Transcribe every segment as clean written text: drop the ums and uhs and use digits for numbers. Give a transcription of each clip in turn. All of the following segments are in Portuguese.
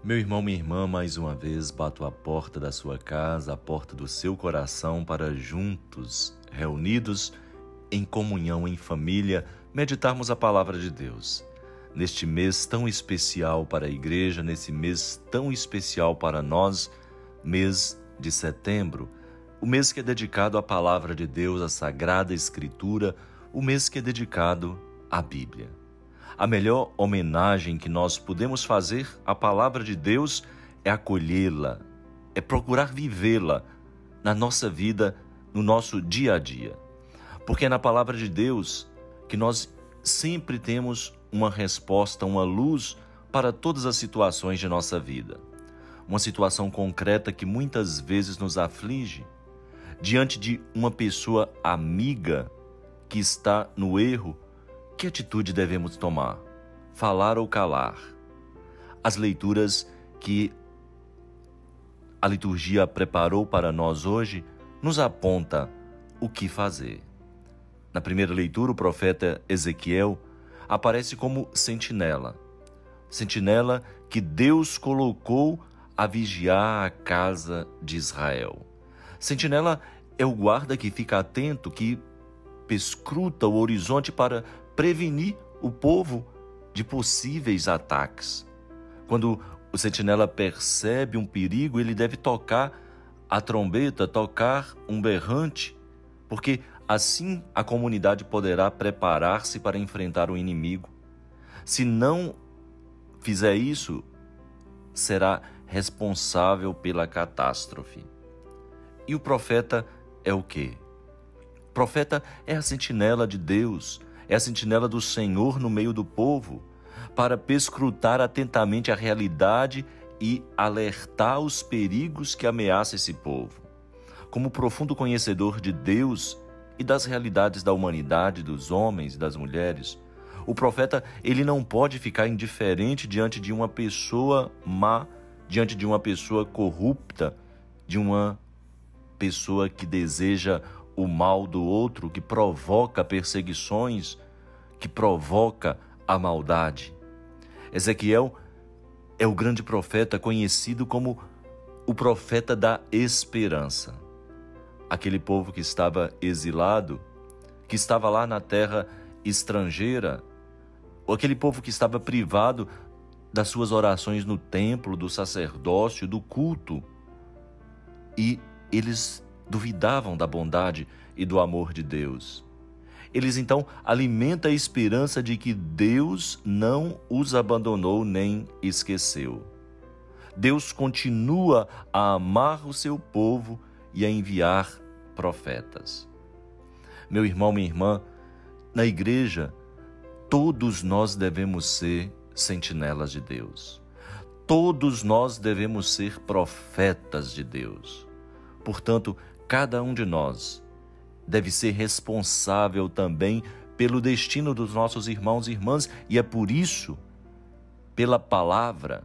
Meu irmão, minha irmã, mais uma vez bato a porta da sua casa, a porta do seu coração, para juntos, reunidos em comunhão, em família, meditarmos a palavra de Deus. Neste mês tão especial para a igreja, nesse mês tão especial para nós, mês de setembro, o mês que é dedicado à palavra de Deus, à Sagrada Escritura, o mês que é dedicado à Bíblia. A melhor homenagem que nós podemos fazer à palavra de Deus é acolhê-la, é procurar vivê-la na nossa vida, no nosso dia a dia. Porque é na palavra de Deus que nós sempre temos uma resposta, uma luz para todas as situações de nossa vida. Uma situação concreta que muitas vezes nos aflige, diante de uma pessoa amiga que está no erro. Que atitude devemos tomar? Falar ou calar? As leituras que a liturgia preparou para nós hoje nos aponta o que fazer. Na primeira leitura, o profeta Ezequiel aparece como sentinela. Sentinela que Deus colocou a vigiar a casa de Israel. Sentinela é o guarda que fica atento, que perscruta o horizonte para prevenir o povo de possíveis ataques. Quando o sentinela percebe um perigo, ele deve tocar a trombeta, tocar um berrante, porque assim a comunidade poderá preparar-se para enfrentar o inimigo. Se não fizer isso, será responsável pela catástrofe. E o profeta é o quê? O profeta é a sentinela de Deus, é a sentinela do Senhor no meio do povo, para perscrutar atentamente a realidade e alertar os perigos que ameaçam esse povo. Como profundo conhecedor de Deus e das realidades da humanidade, dos homens e das mulheres, o profeta ele não pode ficar indiferente diante de uma pessoa má, diante de uma pessoa corrupta, de uma pessoa que deseja o mal do outro, que provoca perseguições, que provoca a maldade. Ezequiel é o grande profeta conhecido como o profeta da esperança. Aquele povo que estava exilado, que estava lá na terra estrangeira, ou aquele povo que estava privado das suas orações no templo, do sacerdócio, do culto, e eles duvidavam da bondade e do amor de Deus. Eles então alimentam a esperança de que Deus não os abandonou nem esqueceu. Deus continua a amar o seu povo e a enviar profetas. Meu irmão, minha irmã, na igreja, todos nós devemos ser sentinelas de Deus. Todos nós devemos ser profetas de Deus. Portanto, cada um de nós deve ser responsável também pelo destino dos nossos irmãos e irmãs, e é por isso, pela palavra,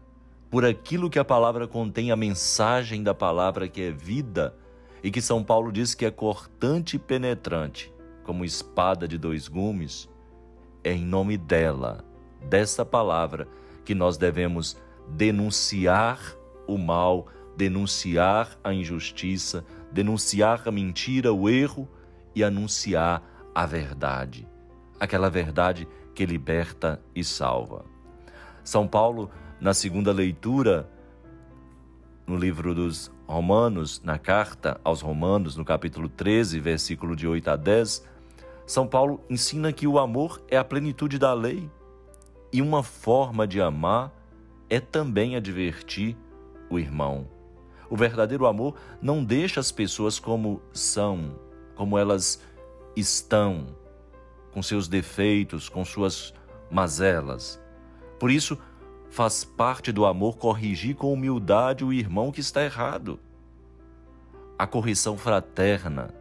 por aquilo que a palavra contém, a mensagem da palavra que é vida, e que São Paulo diz que é cortante e penetrante, como espada de dois gumes. É em nome dela, dessa palavra, que nós devemos denunciar o mal, denunciar a injustiça, denunciar a mentira, o erro e anunciar a verdade, aquela verdade que liberta e salva. São Paulo, na segunda leitura, no livro dos Romanos, na carta aos Romanos, no capítulo 13, versículo de 8 a 10, São Paulo ensina que o amor é a plenitude da lei e uma forma de amar é também advertir o irmão. O verdadeiro amor não deixa as pessoas como são, como elas estão, com seus defeitos, com suas mazelas. Por isso, faz parte do amor corrigir com humildade o irmão que está errado. A correção fraterna.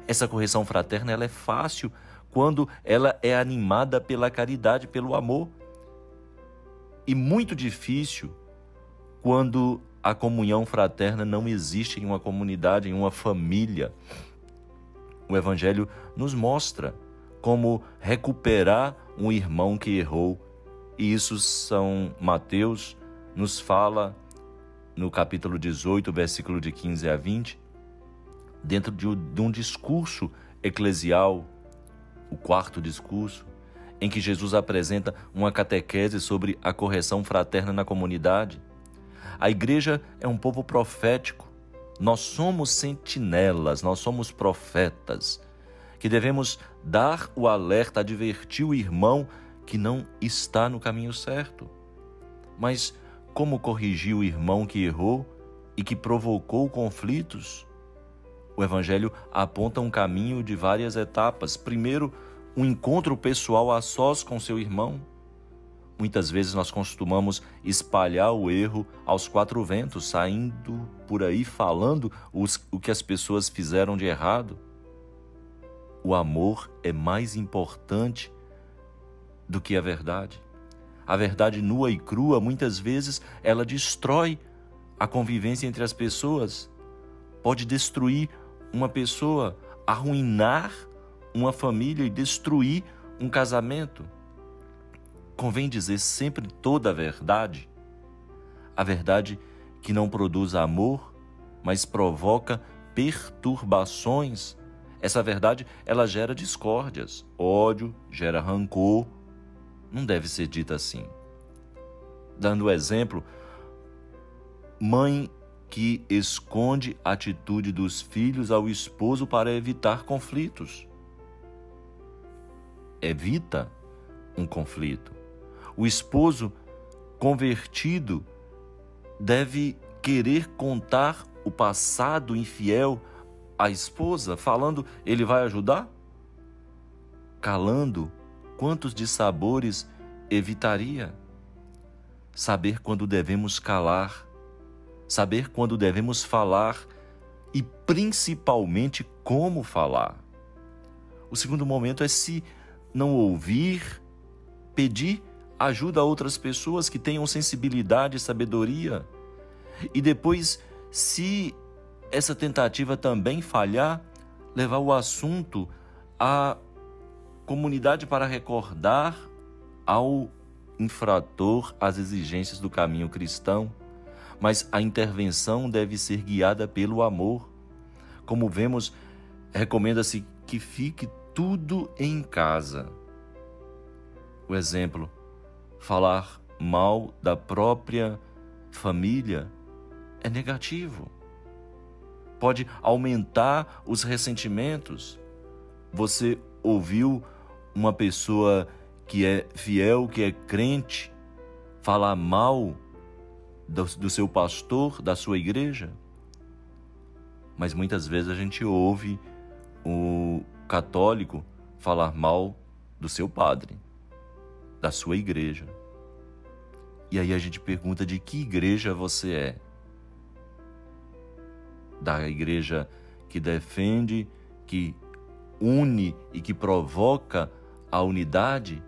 Essa correção fraterna ela é fácil quando ela é animada pela caridade, pelo amor. E muito difícil quando a comunhão fraterna não existe em uma comunidade, em uma família. O Evangelho nos mostra como recuperar um irmão que errou. E isso São Mateus, nos fala no capítulo 18, versículo de 15 a 20, dentro de um discurso eclesial, o quarto discurso, em que Jesus apresenta uma catequese sobre a correção fraterna na comunidade. A igreja é um povo profético. Nós somos sentinelas, nós somos profetas, que devemos dar o alerta, advertir o irmão que não está no caminho certo. Mas como corrigir o irmão que errou e que provocou conflitos? O Evangelho aponta um caminho de várias etapas. Primeiro, um encontro pessoal a sós com seu irmão. Muitas vezes nós costumamos espalhar o erro aos quatro ventos, saindo por aí falando o que as pessoas fizeram de errado. O amor é mais importante do que a verdade. A verdade nua e crua, muitas vezes, ela destrói a convivência entre as pessoas. Pode destruir uma pessoa, arruinar uma família e destruir um casamento. Convém dizer sempre toda a verdade que não produz amor, mas provoca perturbações. Essa verdade, ela gera discórdias, ódio, gera rancor. Não deve ser dita assim. Dando exemplo, mãe que esconde a atitude dos filhos ao esposo para evitar conflitos. Evita um conflito. O esposo convertido deve querer contar o passado infiel à esposa, falando, ele vai ajudar? Calando, quantos dissabores evitaria? Saber quando devemos calar, saber quando devemos falar e principalmente como falar. O segundo momento é, se não ouvir, pedir ajuda a outras pessoas que tenham sensibilidade e sabedoria. E depois, se essa tentativa também falhar, levar o assunto à comunidade para recordar ao infrator as exigências do caminho cristão. Mas a intervenção deve ser guiada pelo amor. Como vemos, recomenda-se que fique tudo em casa. O exemplo, falar mal da própria família é negativo. Pode aumentar os ressentimentos. Você ouviu uma pessoa que é fiel, que é crente, falar mal do seu pastor, da sua igreja? Mas muitas vezes a gente ouve o católico falar mal do seu padre, da sua igreja. E aí a gente pergunta, de que igreja você é? Da igreja que defende, que une e que provoca a unidade?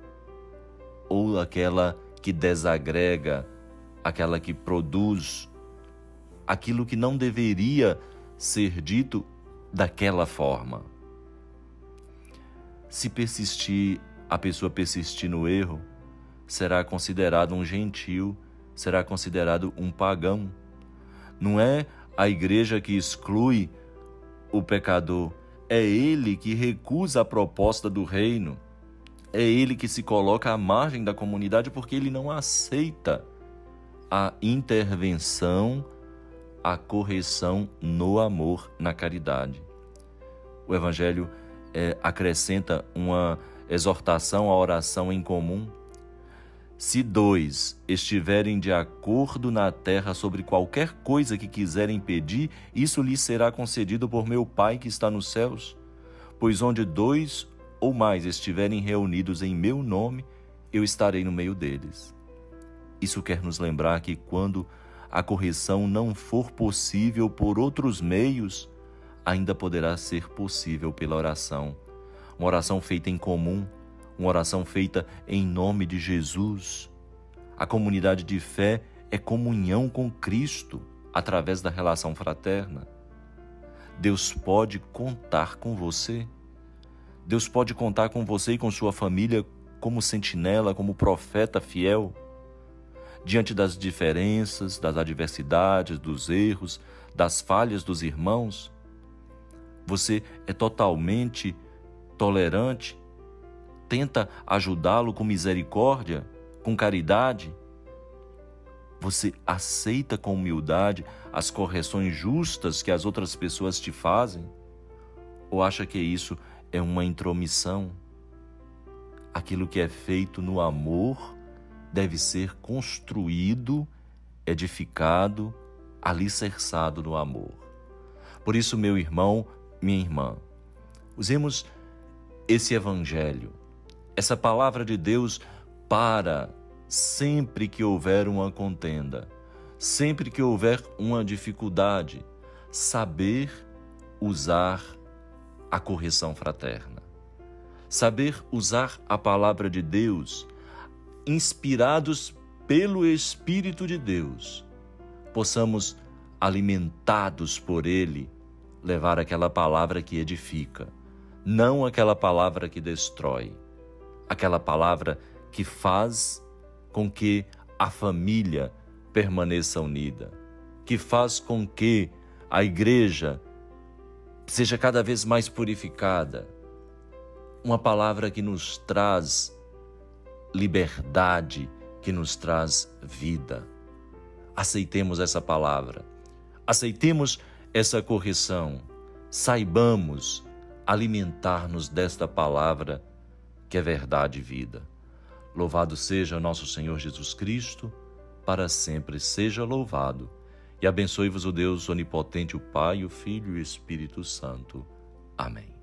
Ou aquela que desagrega, aquela que produz aquilo que não deveria ser dito daquela forma? Se a pessoa persistir no erro, será considerado um gentil, será considerado um pagão. Não é a igreja que exclui o pecador, é ele que recusa a proposta do reino, é ele que se coloca à margem da comunidade porque ele não aceita a intervenção, a correção no amor, na caridade. O Evangelho acrescenta uma exortação à oração em comum. Se dois estiverem de acordo na terra sobre qualquer coisa que quiserem pedir, isso lhes será concedido por meu Pai que está nos céus. Pois onde dois ou mais estiverem reunidos em meu nome, eu estarei no meio deles. Isso quer nos lembrar que quando a correção não for possível por outros meios, ainda poderá ser possível pela oração. Uma oração feita em comum, uma oração feita em nome de Jesus. A comunidade de fé é comunhão com Cristo através da relação fraterna. Deus pode contar com você. Deus pode contar com você e com sua família como sentinela, como profeta fiel. diante das diferenças, das adversidades, dos erros, das falhas dos irmãos? Você é totalmente tolerante? Tenta ajudá-lo com misericórdia, com caridade? Você aceita com humildade as correções justas que as outras pessoas te fazem? Ou acha que isso é uma intromissão? Aquilo que é feito no amor deve ser construído, edificado, alicerçado no amor. Por isso, meu irmão, minha irmã, usemos esse evangelho, essa palavra de Deus para sempre que houver uma contenda, sempre que houver uma dificuldade, saber usar a correção fraterna, saber usar a palavra de Deus, inspirados pelo Espírito de Deus, possamos, alimentados por Ele, levar aquela palavra que edifica, não aquela palavra que destrói, aquela palavra que faz com que a família permaneça unida, que faz com que a igreja seja cada vez mais purificada. Uma palavra que nos traz liberdade, que nos traz vida. Aceitemos essa palavra, aceitemos essa correção, saibamos alimentar-nos desta palavra que é verdade e vida. Louvado seja nosso Senhor Jesus Cristo, para sempre seja louvado. E abençoe-vos o Deus onipotente, o Pai, o Filho e o Espírito Santo. Amém.